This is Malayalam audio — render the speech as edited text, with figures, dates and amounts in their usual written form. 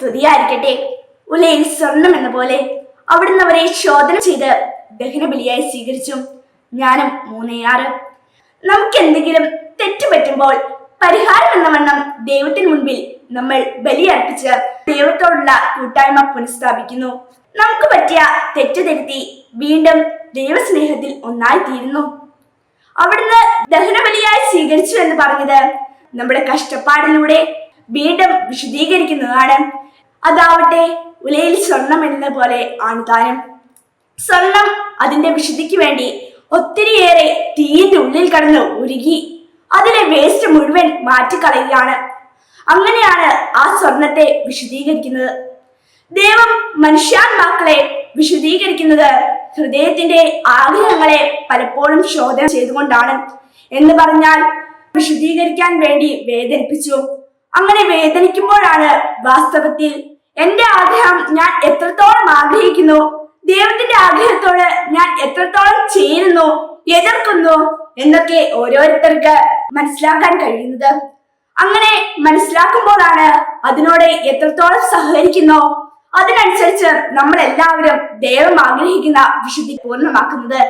സ്തുതിയായിരിക്കട്ടെ. ഉലയിൽ സ്വർണം എന്ന പോലെ അവിടുന്ന് അവരെ ശോധന ചെയ്ത് ദഹനബലിയായി സ്വീകരിച്ചു. ജ്ഞാനം 3:6. നമുക്ക് എന്തെങ്കിലും തെറ്റുപറ്റുമ്പോൾ പരിഹാരം എന്ന വണ്ണം ദൈവത്തിന് മുൻപിൽ നമ്മൾ ബലിയർപ്പിച്ച് ദൈവത്തോടുള്ള കൂട്ടായ്മ പുനഃസ്ഥാപിക്കുന്നു. നമുക്ക് പറ്റിയ തെറ്റ് തിരുത്തി വീണ്ടും ദൈവസ്നേഹത്തിൽ ഒന്നായി തീരുന്നു. അവിടുന്ന് ദഹനബലിയായി സ്വീകരിച്ചു എന്ന് പറഞ്ഞത് നമ്മുടെ കഷ്ടപ്പാടിലൂടെ വീണ്ടും വിശുദ്ധീകരിക്കുന്നതാണ്. അതാവട്ടെ ഉലയിൽ സ്വർണം എന്ന പോലെ ആണ് താനും. സ്വർണം അതിന്റെ വിശുദ്ധിക്ക് വേണ്ടി ഒത്തിരിയേറെ തീന്റെ ഉള്ളിൽ കടന്ന് ഉരുകി അതിലെ വേസ്റ്റ് മുഴുവൻ മാറ്റിക്കളയുകയാണ്. അങ്ങനെയാണ് ആ സ്വർണത്തെ വിശുദ്ധീകരിക്കുന്നത്. ദൈവം മനുഷ്യാത്മാക്കളെ വിശുദ്ധീകരിക്കുന്നത് ഹൃദയത്തിന്റെ ആഗ്രഹങ്ങളെ പലപ്പോഴും ശോധന ചെയ്തുകൊണ്ടാണ്. എന്ന് പറഞ്ഞാൽ വിശുദ്ധീകരിക്കാൻ വേണ്ടി വേദനിപ്പിച്ചു. അങ്ങനെ വേദനിക്കുമ്പോഴാണ് വാസ്തവത്തിൽ എന്റെ ആഗ്രഹം ഞാൻ എത്രത്തോളം ആഗ്രഹിക്കുന്നു, ദൈവത്തിന്റെ ആഗ്രഹത്തോട് ഞാൻ എത്രത്തോളം ചേരുന്നു, എതിർക്കുന്നു എന്നൊക്കെ ഓരോരുത്തർക്ക് മനസ്സിലാക്കാൻ കഴിയുന്നത്. അങ്ങനെ മനസ്സിലാക്കുമ്പോഴാണ് അതിനോട് എത്രത്തോളം സഹകരിക്കുന്നോ അതിനനുസരിച്ച് നമ്മൾ എല്ലാവരും ദൈവം ആഗ്രഹിക്കുന്ന വിശുദ്ധി പൂർണ്ണമാക്കുന്നത്.